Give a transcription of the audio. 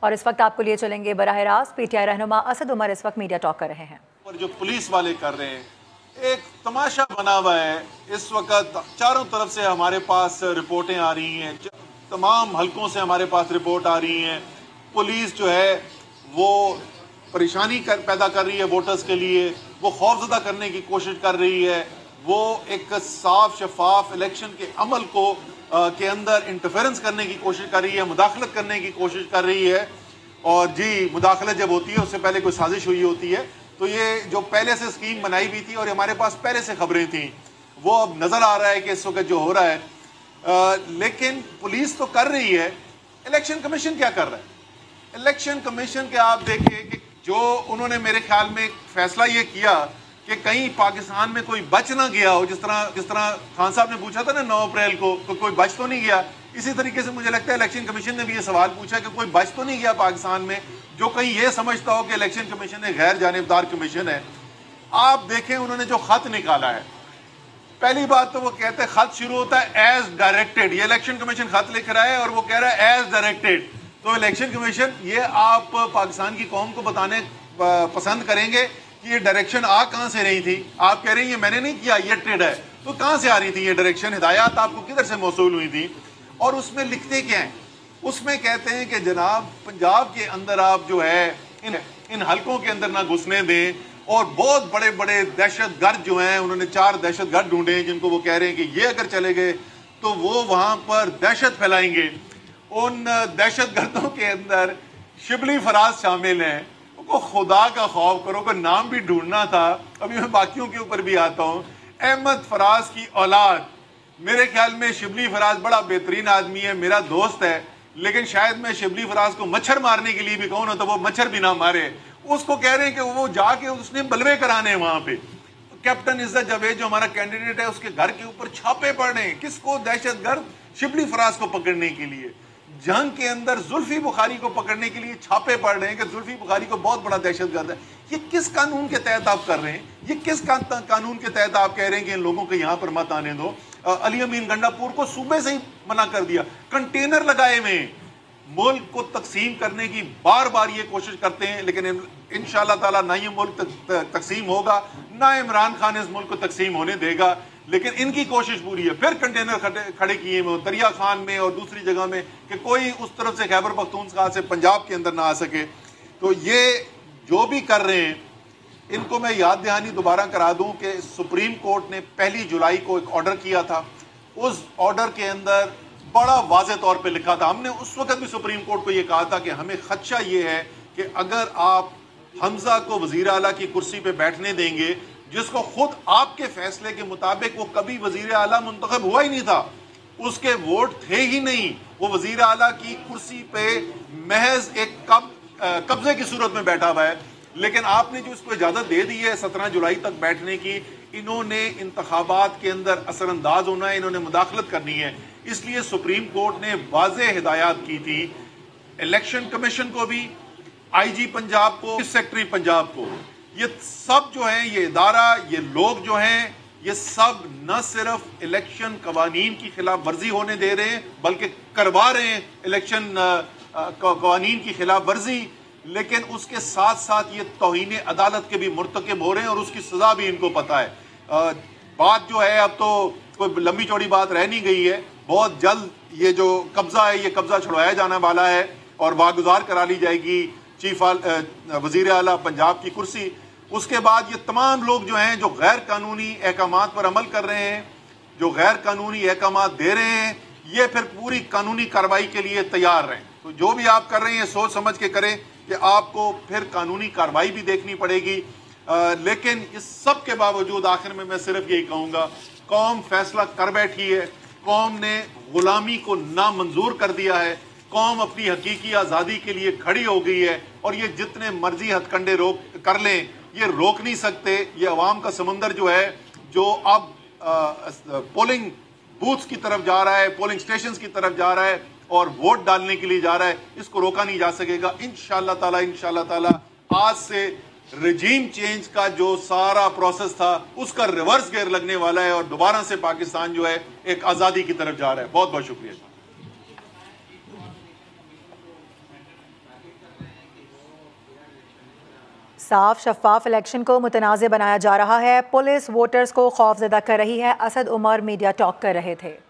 और इस वक्त आपको लिए चलेंगे बराह रास्त। पीटीआई रहनुमा असद उमर इस वक्त मीडिया टॉक कर रहे हैं। और जो पुलिस वाले कर रहे हैं, एक तमाशा बना हुआ है। इस वक्त चारों तरफ से हमारे पास रिपोर्टें आ रही हैं, तमाम हलकों से हमारे पास रिपोर्ट आ रही हैं। पुलिस जो है वो परेशानी पैदा कर रही है वोटर्स के लिए, वो खौफजदा करने की कोशिश कर रही है, वो एक साफ शफाफ इलेक्शन के अमल को के अंदर इंटरफेरेंस करने की कोशिश कर रही है, मुदाखलत करने की कोशिश कर रही है। और जी, मुदाखलत जब होती है उससे पहले कोई साजिश हुई होती है। तो ये जो पहले से स्कीम बनाई हुई थी और हमारे पास पहले से खबरें थी, वो अब नज़र आ रहा है कि इस वक्त जो हो रहा है। लेकिन पुलिस तो कर रही है, इलेक्शन कमीशन क्या कर रहा है? इलेक्शन कमीशन के आप देखिए कि जो उन्होंने मेरे ख्याल में फैसला ये किया कि कहीं पाकिस्तान में कोई बच ना गया हो, जिस तरह खान साहब ने पूछा था ना 9 अप्रैल को, तो कोई बच तो नहीं गया। इसी तरीके से मुझे लगता है इलेक्शन कमीशन ने भी ये सवाल पूछा कि कोई बच तो नहीं गया पाकिस्तान में जो कहीं ये समझता हो कि इलेक्शन कमीशन एक गैर जानिबदार कमीशन है। आप देखें उन्होंने जो खत निकाला है, पहली बात तो वो कहते हैं खत शुरू होता है एज डायरेक्टेड। ये इलेक्शन कमीशन खत लिख रहा है और वो कह रहा है एज डायरेक्टेड। तो इलेक्शन कमीशन, ये आप पाकिस्तान की कौम को बताने पसंद करेंगे कि ये डायरेक्शन आ कहां से रही थी? आप कह रहे हैं ये मैंने नहीं किया, ये ट्रेड है, तो कहां से आ रही थी ये डायरेक्शन? हिदायत आपको किधर से मौसूल हुई थी? और उसमें लिखते क्या है? उसमें कहते हैं कि जनाब पंजाब के अंदर आप जो है इन हलकों के अंदर ना घुसने दें, और बहुत बड़े बड़े दहशतगर्द जो हैं, उन्होंने 4 दहशतगर्द ढूंढे हैं जिनको वो कह रहे हैं कि ये अगर चले गए तो वो वहां पर दहशत फैलाएंगे। उन दहशतगर्दों के अंदर शिबली फराज शामिल हैं। को खुदा का खौफ करो, को नाम भी ढूंढना था। अभी मैं बाकियों के ऊपर भी आता हूँ। अहमद फराज की औलाद, मेरे ख्याल में शिबली फराज बड़ा बेहतरीन आदमी है, मेरा दोस्त है, लेकिन शायद मैं शिबली फराज को मच्छर मारने के लिए भी कहूँ ना तो वो मच्छर भी ना मारे। उसको कह रहे हैं कि वो जाके उसने बलवे कराने हैं वहां पे। कैप्टन इज्जत जावेद जो हमारा कैंडिडेट है, उसके घर के ऊपर छापे पड़ रहे हैं। किसको? दहशतगर्द शिबली फराज को पकड़ने के लिए। जंग के अंदर जुल्फी बुखारी को पकड़ने के लिए छापे पड़ रहे हैं कि जुल्फी बुखारी को बहुत बड़ा दहशतगर्द है। ये किस कानून के तहत आप कर रहे हैं? ये किस कानून के तहत आप कह रहे हैं कि इन लोगों को यहां पर मत आने दो? अली अमीन गंडापुर को सूबे से ही मना कर दिया, कंटेनर लगाए हुए। मुल्क को तकसीम करने की बार बार ये कोशिश करते हैं, लेकिन इंशाअल्लाह ताला ना ये मुल्क तकसीम होगा, ना इमरान खान इस मुल्क को तकसीम होने देगा। लेकिन इनकी कोशिश पूरी है। फिर कंटेनर खड़े किए हुए दरिया खान में और दूसरी जगह में कि कोई उस तरफ से खैबर पख्तूनख्वा से पंजाब के अंदर ना आ सके। तो ये जो भी कर रहे हैं, इनको मैं याद दहानी दोबारा करा दूं कि सुप्रीम कोर्ट ने 1 जुलाई को एक ऑर्डर किया था। उस ऑर्डर के अंदर बड़ा वाज़ेह तौर पे लिखा था, हमने उस वक्त भी सुप्रीम कोर्ट को ये कहा था कि हमें खदशा ये है कि अगर आप हमजा को वज़ीर आला की कुर्सी पे बैठने देंगे, जिसको खुद आपके फैसले के मुताबिक वो कभी वज़ीर आला मुंतखब हुआ ही नहीं था, उसके वोट थे ही नहीं, वो वज़ीर आला की कुर्सी पे महज एक कब्जे की सूरत में बैठा हुआ है। लेकिन आपने जो इसको इजाजत दे दी है 17 जुलाई तक बैठने की, इन्होंने इंतखाबात के अंदर असरअंदाज होना है, इन्होंने मुदाखलत करनी है। इसलिए सुप्रीम कोर्ट ने वाज़ेह हिदायत की थी इलेक्शन कमीशन को भी, IG पंजाब को, सेक्रेटरी पंजाब को। ये सब जो है, ये इदारा, ये लोग जो हैं, ये सब न सिर्फ इलेक्शन कवानीन की खिलाफ वर्जी होने दे रहे हैं, बल्कि करवा रहे हैं इलेक्शन कवानीन की खिलाफ वर्जी, लेकिन उसके साथ साथ ये तौहीन अदालत के भी मुर्तकिब हो रहे हैं और उसकी सजा भी इनको पता है। बात जो है, अब तो कोई लंबी चौड़ी बात रह नहीं गई है। बहुत जल्द ये जो कब्जा है, ये कब्जा छुड़वाया जाने वाला है और वागुजार करा ली जाएगी चीफ वजीर आला पंजाब की कुर्सी। उसके बाद ये तमाम लोग जो हैं, जो गैर कानूनी अहकामात पर अमल कर रहे हैं, जो गैर कानूनी अहकामात दे रहे हैं, ये फिर पूरी कानूनी कार्रवाई के लिए तैयार रहें। तो जो भी आप कर रहे हैं सोच समझ के करें कि आपको फिर कानूनी कार्रवाई भी देखनी पड़ेगी। लेकिन इस सब के बावजूद आखिर में मैं सिर्फ यही कहूँगा, कौम फैसला कर बैठी है, कौम ने गुलामी को नामंजूर कर दिया है, कौम अपनी हकीकी आज़ादी के लिए खड़ी हो गई है। और ये जितने मर्जी हथकंडे रोक कर लें, ये रोक नहीं सकते। ये अवाम का समंदर जो है, जो अब पोलिंग बूथ्स की तरफ जा रहा है, पोलिंग स्टेशंस की तरफ जा रहा है और वोट डालने के लिए जा रहा है, इसको रोका नहीं जा सकेगा। इंशाअल्लाह ताला आज से रजीम चेंज का जो सारा प्रोसेस था उसका रिवर्स गियर लगने वाला है और दोबारा से पाकिस्तान जो है एक आज़ादी की तरफ जा रहा है। बहुत बहुत शुक्रिया। साफ शफाफ इलेक्शन को मुतनाज़ बनाया जा रहा है। पुलिस वोटर्स को खौफजदा कर रही है। असद उमर मीडिया टॉक कर रहे थे।